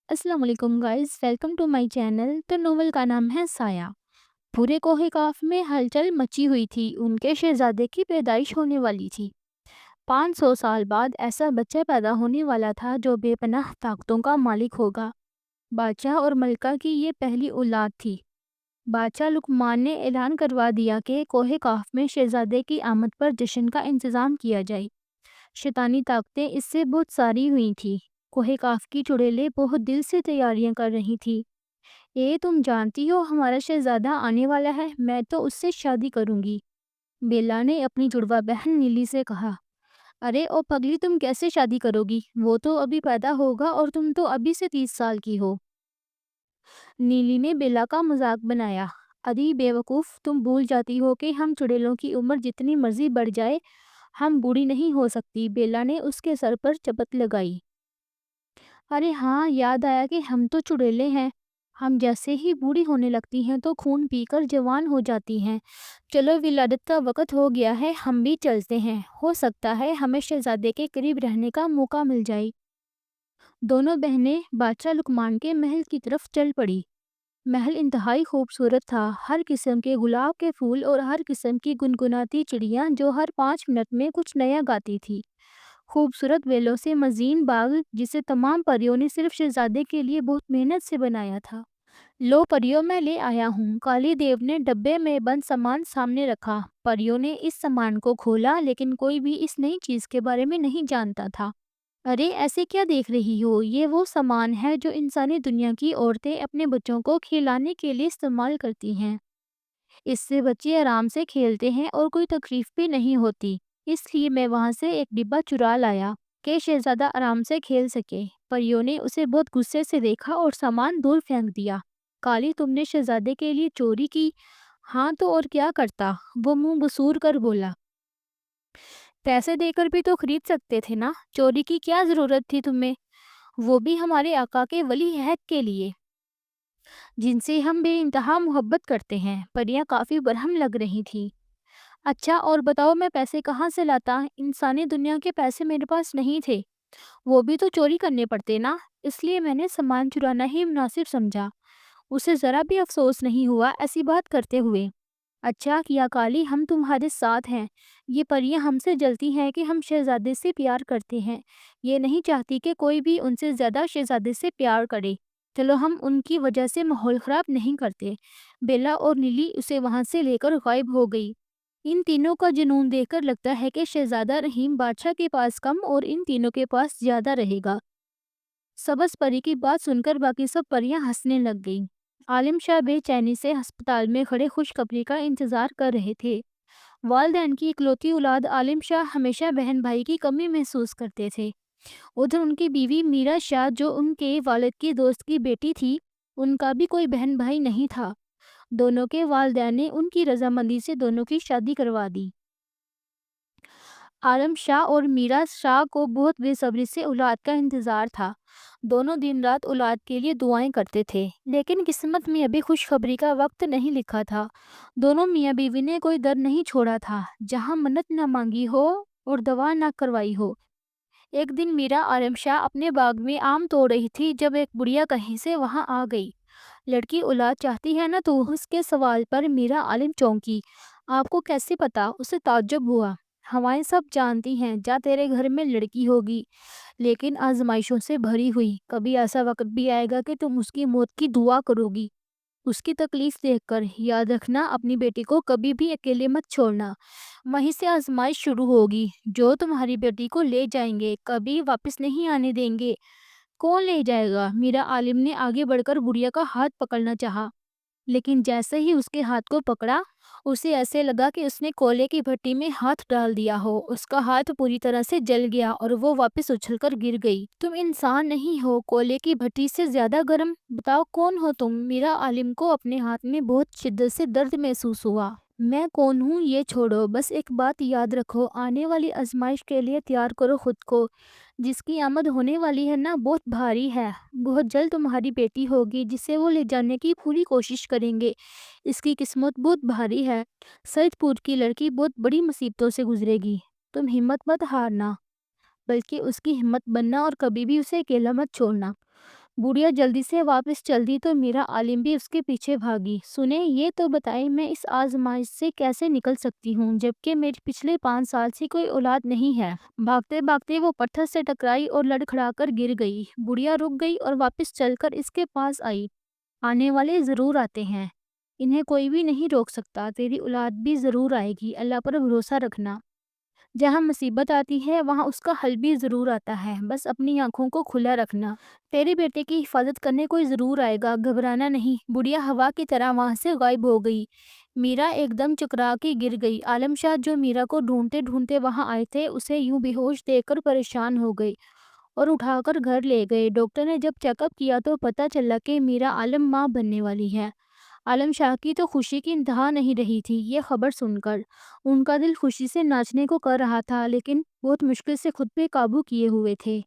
अस्सलाम वालेकुम guys, welcome to my channel. तो नोवेल का नाम है साया। पूरे कोहे काफ में हलचल मची हुई थी। उनके शहजादे की पैदाइश होने वाली थी। 500 साल बाद ऐसा बच्चा पैदा होने वाला था जो बेपनाह ताकतों का मालिक होगा। बादशाह और मलका की ये पहली औलाद थी। बादशाह लुकमान ने ऐलान करवा दिया कि कोहे काफ में शहजादे की आमद पर जश्न का इंतज़ाम किया जाए। शैतानी ताकतें इससे बहुत सारी हुई थी। कोहे काफ की चुड़ैलें बहुत दिल से तैयारियां कर रही थी। ये तुम जानती हो हमारा शहजादा आने वाला है, मैं तो उससे शादी करूंगी। बेला ने अपनी जुड़वा बहन नीली से कहा। अरे ओ पगली, तुम कैसे शादी करोगी? वो तो अभी पैदा होगा और तुम तो अभी से 30 साल की हो। नीली ने बेला का मजाक बनाया। अरे बेवकूफ़, तुम भूल जाती हो कि हम चुड़ैलों की उम्र जितनी मर्जी बढ़ जाए, हम बूढ़ी नहीं हो सकती। बेला ने उसके सर पर चपत लगाई। अरे हाँ, याद आया कि हम तो चुड़ैले हैं। हम जैसे ही बूढ़ी होने लगती हैं तो खून पीकर जवान हो जाती हैं। चलो, विलादत का वक़्त हो गया है, हम भी चलते हैं। हो सकता है हमें शहज़ादे के करीब रहने का मौका मिल जाए। दोनों बहनें बादशाह लुकमान के महल की तरफ चल पड़ी। महल इंतहाई खूबसूरत था। हर किस्म के गुलाब के फूल और हर किस्म की गुनगुनाती चिड़ियाँ जो हर 5 मिनट में कुछ नया गाती थी। खूबसूरत वेलों से मज़ीन बाग जिसे तमाम परियों ने सिर्फ शहजादे के लिए बहुत मेहनत से बनाया था। लो परियों, मैं ले आया हूँ। काली देव ने डब्बे में बंद सामान सामने रखा। परियों ने इस सामान को खोला, लेकिन कोई भी इस नई चीज़ के बारे में नहीं जानता था। अरे ऐसे क्या देख रही हो? ये वो सामान है जो इंसानी दुनिया की औरतें अपने बच्चों को खिलाने के लिए इस्तेमाल करती हैं। इससे बच्चे आराम से खेलते हैं और कोई तकलीफ भी नहीं होती। इसलिए मैं वहाँ से एक डिब्बा चुरा लाया कि शहजादा आराम से खेल सके। परियों ने उसे बहुत गुस्से से देखा और सामान दूर फेंक दिया। काली, तुमने शहजादे के लिए चोरी की? हाँ तो और क्या करता, वो मुंह बसूर कर बोला। पैसे देकर भी तो खरीद सकते थे ना, चोरी की क्या जरूरत थी तुम्हें? वो भी हमारे आका के वली अहद के लिए, जिनसे हम बेइंतहा मोहब्बत करते हैं। परियां काफी बरहम लग रही थी। अच्छा और बताओ, मैं पैसे कहाँ से लाता? इंसानी दुनिया के पैसे मेरे पास नहीं थे, वो भी तो चोरी करने पड़ते ना। इसलिए मैंने सामान चुराना ही मुनासिब समझा। उसे ज़रा भी अफसोस नहीं हुआ ऐसी बात करते हुए। अच्छा किया काली, हम तुम्हारे साथ हैं। ये परियां हमसे जलती हैं कि हम शहजादे से प्यार करते हैं। ये नहीं चाहती कि कोई भी उनसे ज़्यादा शहजादे से प्यार करे। चलो, हम उनकी वजह से माहौल ख़राब नहीं करते। बेला और नीली उसे वहाँ से लेकर गायब हो गई। इन तीनों का जुनून देखकर लगता है कि शहजादा रहीम बादशाह के पास कम और इन तीनों के पास ज़्यादा रहेगा। सबस परी की बात सुनकर बाकी सब परियां हंसने लग गईं। आलिम शाह बेचैनी से अस्पताल में खड़े खुशखबरी का इंतजार कर रहे थे। वालदैन की इकलौती औलाद आलिम शाह हमेशा बहन भाई की कमी महसूस करते थे। उधर उनकी बीवी मीरा शाह, जो उनके वालिद की दोस्त की बेटी थी, उनका भी कोई बहन भाई नहीं था। दोनों के वालदैन ने उनकी रजामंदी से दोनों की शादी करवा दी। आलम शाह और मीरा शाह को बहुत बेसब्री से औलाद का इंतज़ार था। दोनों दिन रात औलाद के लिए दुआएं करते थे, लेकिन किस्मत में अभी खुशखबरी का वक्त नहीं लिखा था। दोनों मियाँ बीवी ने कोई दर नहीं छोड़ा था जहाँ मन्नत न मांगी हो और दवा न करवाई हो। एक दिन मीरा आलम शाह अपने बाग में आम तोड़ रही थी जब एक बुढ़िया कहीं से वहां आ गई। लड़की औलाद चाहती है ना? तो उसके सवाल पर मीरा आलिम चौंकी। आपको कैसे पता? उसे ताज्जुब हुआ। हवाएं सब जानती हैं जा तेरे घर में लड़की होगी, लेकिन आजमाइशों से भरी हुई। कभी ऐसा वक्त भी आएगा कि तुम उसकी मौत की दुआ करोगी। उसकी तकलीफ देखकर याद रखना, अपनी बेटी को कभी भी अकेले मत छोड़ना। वहीं से आजमाइश शुरू होगी। जो तुम्हारी बेटी को ले जाएंगे कभी वापस नहीं आने देंगे। कौन ले जाएगा? मीरा आलिम ने आगे बढ़कर बुढ़िया का हाथ पकड़ना चाहा, लेकिन जैसे ही उसके हाथ को पकड़ा, उसे ऐसे लगा कि उसने कोयले की भट्टी में हाथ डाल दिया हो। उसका हाथ पूरी तरह से जल गया और वो वापस उछलकर गिर गई। तुम इंसान नहीं हो, कोयले की भट्टी से ज्यादा गर्म। बताओ कौन हो तुम? मीरा आलिम को अपने हाथ में बहुत शिद्दत से दर्द महसूस हुआ। मैं कौन हूँ ये छोड़ो, बस एक बात याद रखो, आने वाली आजमाइश के लिए तैयार करो खुद को। जिसकी आमद होने वाली है ना, बहुत भारी है। बहुत जल्द तुम्हारी बेटी होगी जिसे वो ले जाने की पूरी कोशिश करेंगे। इसकी किस्मत बहुत भारी है। सैदपुर की लड़की बहुत बड़ी मुसीबतों से गुजरेगी। तुम हिम्मत मत हारना, बल्कि उसकी हिम्मत बनना और कभी भी उसे अकेला मत छोड़ना। بڑھیا جلدی سے واپس چل دی تو میرا عالم بھی اس کے پیچھے بھاگی۔ سنیں، یہ تو بتائیں میں اس آزمائش سے کیسے نکل سکتی ہوں جبکہ میری پچھلے 5 سال سے کوئی اولاد نہیں ہے۔ بھاگتے بھاگتے وہ پتھر سے ٹکرائی اور لڑکھڑا کر گر گئی۔ بڑھیا رک گئی اور واپس چل کر اس کے پاس آئی۔ آنے والے ضرور آتے ہیں، انہیں کوئی بھی نہیں روک سکتا، تیری اولاد بھی ضرور آئے گی، اللہ پر بھروسہ رکھنا۔ جہاں مصیبت آتی ہے وہاں اس کا حل بھی ضرور آتا ہے، بس اپنی آنکھوں کو کھلا رکھنا۔ تیرے بیٹے کی حفاظت کرنے کوئی ضرور آئے گا، گھبرانا نہیں۔ بڑھیا ہوا کی طرح وہاں سے غائب ہو گئی۔ میرا ایک دم چکرا کے گر گئی۔ عالم شاہ جو میرا کو ڈھونڈتے ڈھونڈتے وہاں آئے تھے اسے یوں بے ہوش دیکھ کر پریشان ہو گئے اور اٹھا کر گھر لے گئے۔ ڈاکٹر نے جب چیک اپ کیا تو پتہ چلا کہ میرا عالم ماں بننے والی ہے۔ عالم شاہ کی تو خوشی کی انتہا نہیں رہی تھی یہ خبر سن کر۔ ان کا دل خوشی سے ناچنے کو کر رہا تھا لیکن بہت مشکل سے خود پہ قابو کیے ہوئے تھے۔